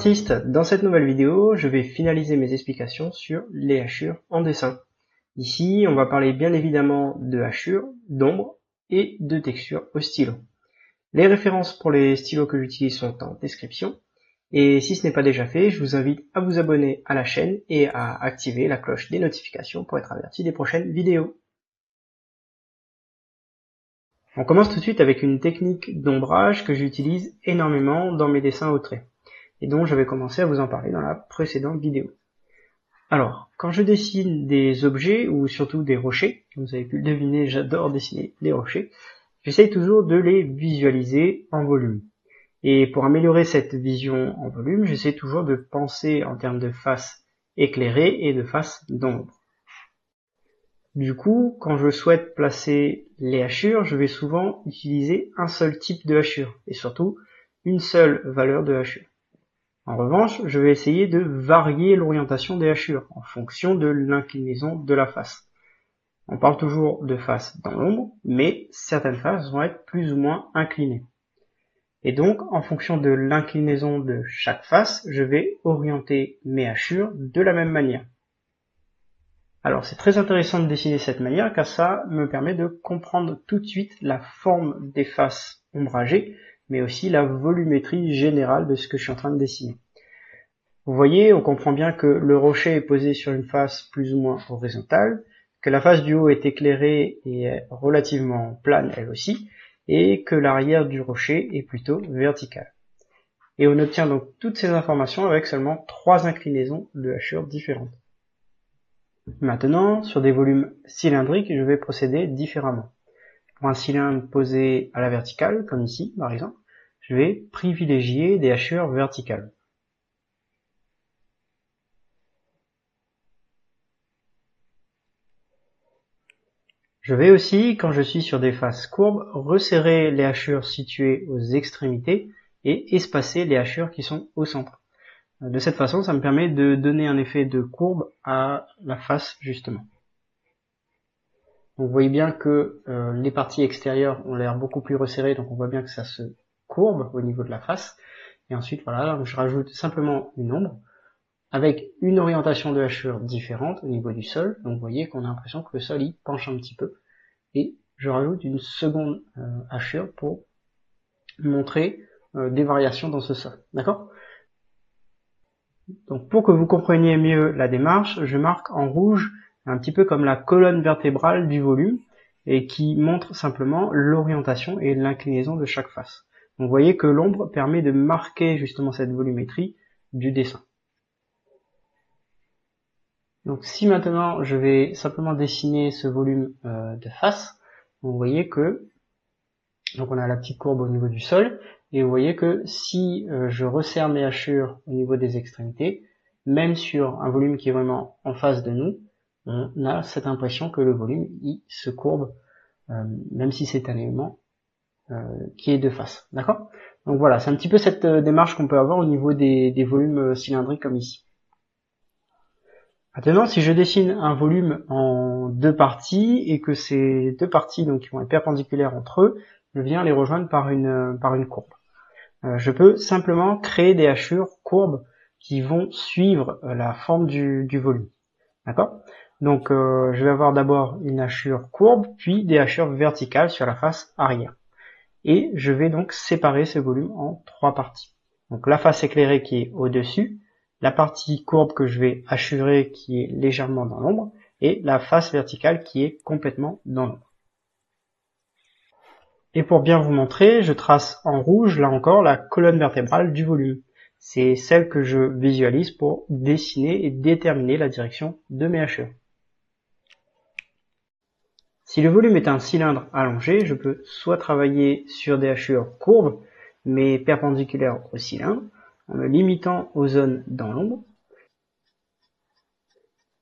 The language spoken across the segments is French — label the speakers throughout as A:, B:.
A: artistes, dans cette nouvelle vidéo, je vais finaliser mes explications sur les hachures en dessin. Ici, on va parler bien évidemment de hachures, d'ombre et de texture au stylo. Les références pour les stylos que j'utilise sont en description. Et si ce n'est pas déjà fait, je vous invite à vous abonner à la chaîne et à activer la cloche des notifications pour être averti des prochaines vidéos. On commence tout de suite avec une technique d'ombrage que j'utilise énormément dans mes dessins au trait, et dont j'avais commencé à vous en parler dans la précédente vidéo. Alors, quand je dessine des objets, ou surtout des rochers, comme vous avez pu le deviner, j'adore dessiner des rochers, j'essaye toujours de les visualiser en volume. Et pour améliorer cette vision en volume, j'essaie toujours de penser en termes de face éclairée et de face d'ombre. Du coup, quand je souhaite placer les hachures, je vais souvent utiliser un seul type de hachure, et surtout une seule valeur de hachure. En revanche, je vais essayer de varier l'orientation des hachures en fonction de l'inclinaison de la face. On parle toujours de face dans l'ombre, mais certaines faces vont être plus ou moins inclinées. Et donc, en fonction de l'inclinaison de chaque face, je vais orienter mes hachures de la même manière. Alors c'est très intéressant de dessiner de cette manière car ça me permet de comprendre tout de suite la forme des faces ombragées, mais aussi la volumétrie générale de ce que je suis en train de dessiner. Vous voyez, on comprend bien que le rocher est posé sur une face plus ou moins horizontale, que la face du haut est éclairée et est relativement plane elle aussi, et que l'arrière du rocher est plutôt vertical. Et on obtient donc toutes ces informations avec seulement 3 inclinaisons de hachures différentes. Maintenant, sur des volumes cylindriques, je vais procéder différemment. Pour un cylindre posé à la verticale, comme ici par exemple, je vais privilégier des hachures verticales. Je vais aussi, quand je suis sur des faces courbes, resserrer les hachures situées aux extrémités et espacer les hachures qui sont au centre. De cette façon, ça me permet de donner un effet de courbe à la face justement. Donc vous voyez bien que les parties extérieures ont l'air beaucoup plus resserrées, donc on voit bien que ça se courbe au niveau de la face. Et ensuite voilà, je rajoute simplement une ombre avec une orientation de hachure différente au niveau du sol. Donc vous voyez qu'on a l'impression que le sol il penche un petit peu. Et je rajoute une seconde hachure pour montrer des variations dans ce sol. D'accord ? Donc pour que vous compreniez mieux la démarche, je marque en rouge un petit peu comme la colonne vertébrale du volume et qui montre simplement l'orientation et l'inclinaison de chaque face. Donc vous voyez que l'ombre permet de marquer justement cette volumétrie du dessin. Donc si maintenant je vais simplement dessiner ce volume de face, vous voyez que donc on a la petite courbe au niveau du sol, et vous voyez que si je resserre mes hachures au niveau des extrémités, même sur un volume qui est vraiment en face de nous, on a cette impression que le volume il se courbe, même si c'est un élément qui est de face. D'accord ? Donc voilà, c'est un petit peu cette démarche qu'on peut avoir au niveau des volumes cylindriques comme ici. Maintenant, si je dessine un volume en deux parties et que ces deux parties donc qui vont être perpendiculaires entre eux, je viens les rejoindre par une courbe. Je peux simplement créer des hachures courbes qui vont suivre la forme du volume. D'accord ? Donc je vais avoir d'abord une hachure courbe, puis des hachures verticales sur la face arrière. Et je vais donc séparer ce volume en 3 parties. Donc la face éclairée qui est au-dessus, la partie courbe que je vais hachurer qui est légèrement dans l'ombre, et la face verticale qui est complètement dans l'ombre. Et pour bien vous montrer, je trace en rouge, là encore, la colonne vertébrale du volume. C'est celle que je visualise pour dessiner et déterminer la direction de mes hachures. Si le volume est un cylindre allongé, je peux soit travailler sur des hachures courbes, mais perpendiculaires au cylindre, en me limitant aux zones dans l'ombre,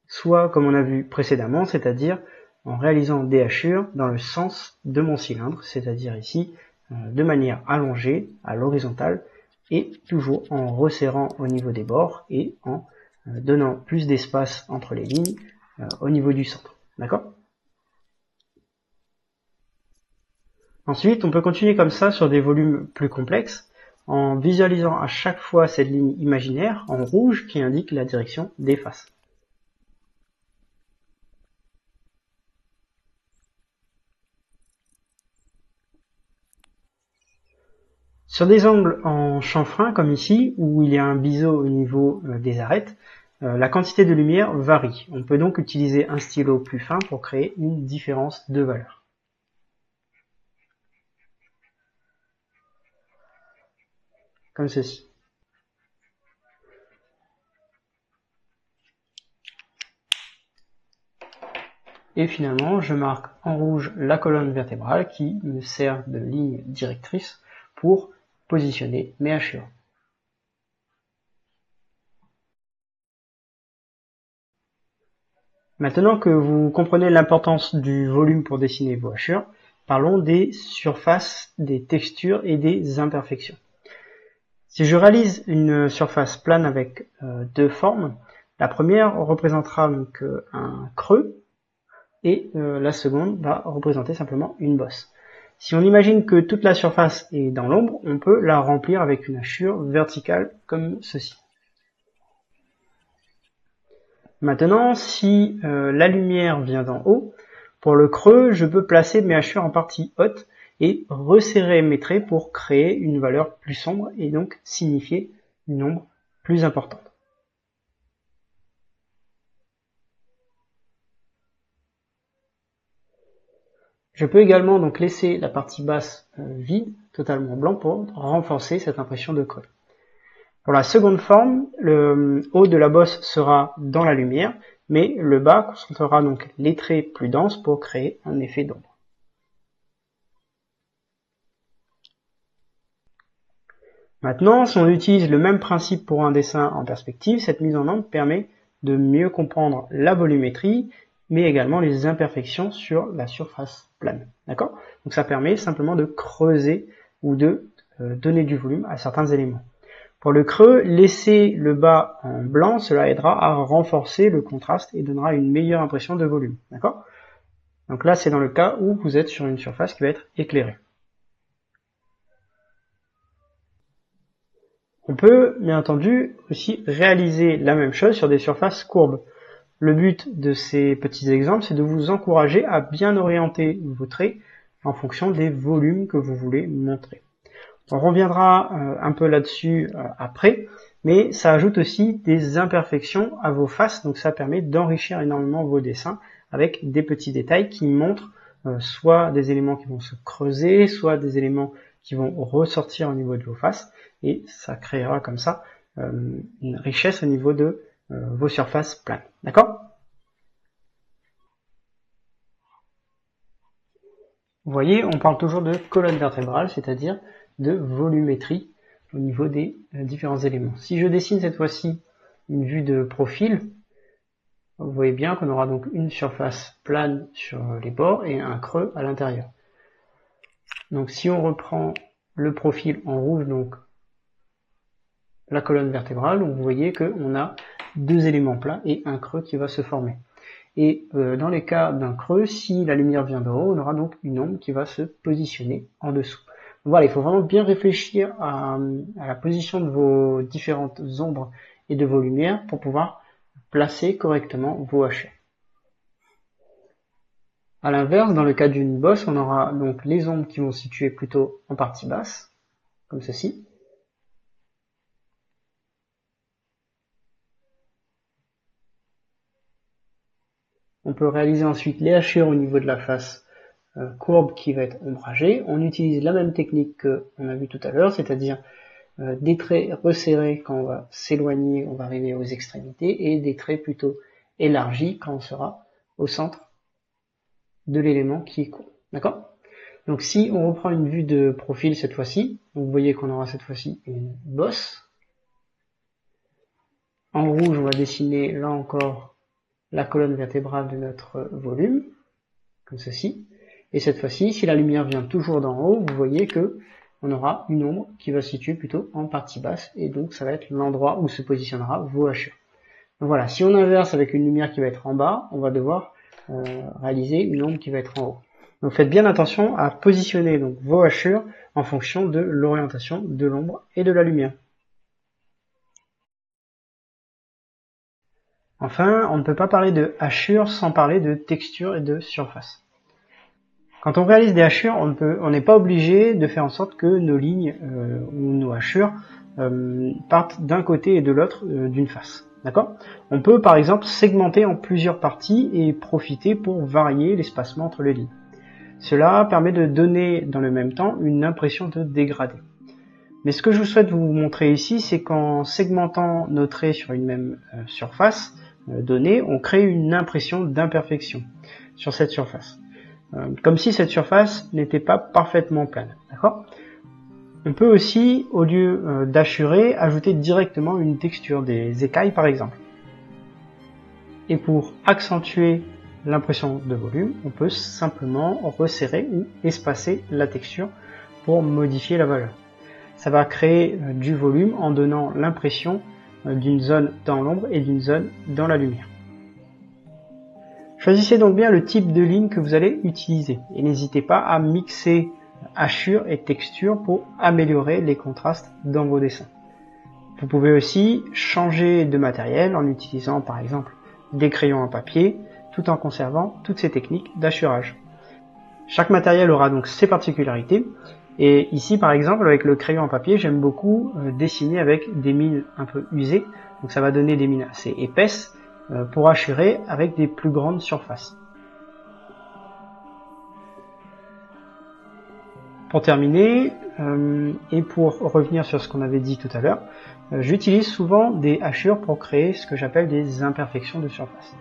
A: soit comme on a vu précédemment, c'est-à-dire en réalisant des hachures dans le sens de mon cylindre, c'est-à-dire ici de manière allongée à l'horizontale et toujours en resserrant au niveau des bords et en donnant plus d'espace entre les lignes au niveau du centre. D'accord ? Ensuite, on peut continuer comme ça sur des volumes plus complexes en visualisant à chaque fois cette ligne imaginaire en rouge qui indique la direction des faces. Sur des angles en chanfrein comme ici, où il y a un biseau au niveau des arêtes, la quantité de lumière varie. On peut donc utiliser un stylo plus fin pour créer une différence de valeur. Comme ceci. Et finalement, je marque en rouge la colonne vertébrale qui me sert de ligne directrice pour positionner mes hachures. Maintenant que vous comprenez l'importance du volume pour dessiner vos hachures, parlons des surfaces, des textures et des imperfections. Si je réalise une surface plane avec deux formes, la première représentera donc un creux et la seconde va représenter simplement une bosse. Si on imagine que toute la surface est dans l'ombre, on peut la remplir avec une hachure verticale comme ceci. Maintenant, si la lumière vient d'en haut, pour le creux, je peux placer mes hachures en partie haute et resserrer mes traits pour créer une valeur plus sombre et donc signifier une ombre plus importante. Je peux également donc laisser la partie basse vide, totalement blanc, pour renforcer cette impression de creux. Pour la seconde forme, le haut de la bosse sera dans la lumière, mais le bas concentrera donc les traits plus denses pour créer un effet d'ombre. Maintenant, si on utilise le même principe pour un dessin en perspective, cette mise en ombre permet de mieux comprendre la volumétrie, mais également les imperfections sur la surface plane. D'accord ? Donc ça permet simplement de creuser ou de donner du volume à certains éléments. Pour le creux, laisser le bas en blanc, cela aidera à renforcer le contraste et donnera une meilleure impression de volume. D'accord ? Donc là, c'est dans le cas où vous êtes sur une surface qui va être éclairée. On peut, bien entendu, aussi réaliser la même chose sur des surfaces courbes. Le but de ces petits exemples, c'est de vous encourager à bien orienter vos traits en fonction des volumes que vous voulez montrer. On reviendra un peu là-dessus après, mais ça ajoute aussi des imperfections à vos faces, donc ça permet d'enrichir énormément vos dessins avec des petits détails qui montrent soit des éléments qui vont se creuser, soit des éléments qui vont ressortir au niveau de vos faces, et ça créera comme ça une richesse au niveau de vos surfaces planes. D'accord ? Vous voyez, on parle toujours de colonne vertébrale, c'est-à-dire de volumétrie au niveau des différents éléments. Si je dessine cette fois-ci une vue de profil, vous voyez bien qu'on aura donc une surface plane sur les bords et un creux à l'intérieur. Donc si on reprend le profil en rouge, donc la colonne vertébrale, vous voyez qu'on a deux éléments plats et un creux qui va se former. Et dans les cas d'un creux, si la lumière vient d'en haut, on aura donc une ombre qui va se positionner en dessous. Donc voilà, il faut vraiment bien réfléchir à la position de vos différentes ombres et de vos lumières pour pouvoir placer correctement vos hachures. A l'inverse, dans le cas d'une bosse, on aura donc les ombres qui vont se situer plutôt en partie basse, comme ceci. On peut réaliser ensuite les hachures au niveau de la face courbe qui va être ombragée. On utilise la même technique qu'on a vu tout à l'heure, c'est-à-dire des traits resserrés quand on va s'éloigner, on va arriver aux extrémités, et des traits plutôt élargis quand on sera au centre de l'élément qui est court. D'accord ? Donc si on reprend une vue de profil cette fois-ci, vous voyez qu'on aura cette fois-ci une bosse. En rouge, on va dessiner là encore la colonne vertébrale de notre volume, comme ceci. Et cette fois-ci, si la lumière vient toujours d'en haut, vous voyez que on aura une ombre qui va se situer plutôt en partie basse, et donc ça va être l'endroit où se positionnera vos hachures. Donc voilà, si on inverse avec une lumière qui va être en bas, on va devoir réaliser une ombre qui va être en haut. Donc faites bien attention à positionner donc vos hachures en fonction de l'orientation de l'ombre et de la lumière. Enfin, on ne peut pas parler de hachures sans parler de texture et de surface. Quand on réalise des hachures, on n'est pas obligé de faire en sorte que nos lignes ou nos hachures partent d'un côté et de l'autre d'une face. D'accord ? On peut par exemple segmenter en plusieurs parties et profiter pour varier l'espacement entre les lignes. Cela permet de donner dans le même temps une impression de dégradé. Mais ce que je vous souhaite vous montrer ici, c'est qu'en segmentant nos traits sur une même surface donnée, on crée une impression d'imperfection sur cette surface. Comme si cette surface n'était pas parfaitement plane. D'accord ? On peut aussi, au lieu d'hachurer, ajouter directement une texture, des écailles par exemple. Et pour accentuer l'impression de volume, on peut simplement resserrer ou espacer la texture pour modifier la valeur. Ça va créer du volume en donnant l'impression d'une zone dans l'ombre et d'une zone dans la lumière. Choisissez donc bien le type de ligne que vous allez utiliser et n'hésitez pas à mixer hachure et texture pour améliorer les contrastes dans vos dessins. Vous pouvez aussi changer de matériel en utilisant par exemple des crayons à papier tout en conservant toutes ces techniques d'hachurage. Chaque matériel aura donc ses particularités et ici par exemple avec le crayon à papier j'aime beaucoup dessiner avec des mines un peu usées, donc ça va donner des mines assez épaisses pour hachurer avec des plus grandes surfaces. Pour terminer, et pour revenir sur ce qu'on avait dit tout à l'heure, j'utilise souvent des hachures pour créer ce que j'appelle des imperfections de surface.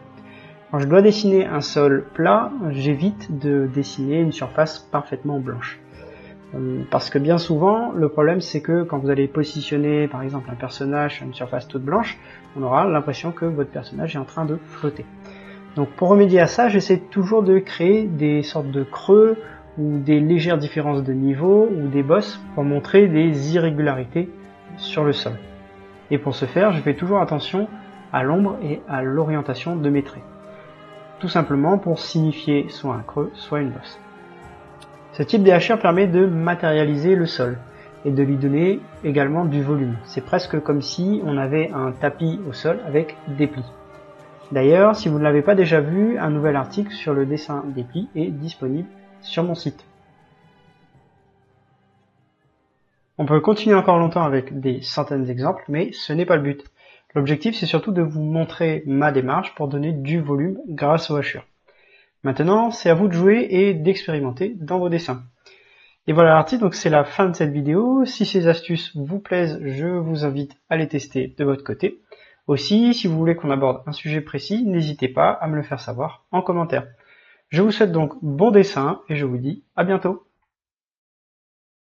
A: Quand je dois dessiner un sol plat, j'évite de dessiner une surface parfaitement blanche. Parce que bien souvent, le problème c'est que quand vous allez positionner par exemple un personnage sur une surface toute blanche, on aura l'impression que votre personnage est en train de flotter. Donc pour remédier à ça, j'essaie toujours de créer des sortes de creux ou des légères différences de niveau ou des bosses pour montrer des irrégularités sur le sol. Et pour ce faire, je fais toujours attention à l'ombre et à l'orientation de mes traits. Tout simplement pour signifier soit un creux, soit une bosse. Ce type de hachure permet de matérialiser le sol et de lui donner également du volume. C'est presque comme si on avait un tapis au sol avec des plis. D'ailleurs, si vous ne l'avez pas déjà vu, un nouvel article sur le dessin des plis est disponible sur mon site. On peut continuer encore longtemps avec des centaines d'exemples, mais ce n'est pas le but. L'objectif, c'est surtout de vous montrer ma démarche pour donner du volume grâce aux hachures. Maintenant, c'est à vous de jouer et d'expérimenter dans vos dessins. Et voilà l'article, donc c'est la fin de cette vidéo. Si ces astuces vous plaisent, je vous invite à les tester de votre côté. Aussi, si vous voulez qu'on aborde un sujet précis, n'hésitez pas à me le faire savoir en commentaire. Je vous souhaite donc bon dessin et je vous dis à bientôt.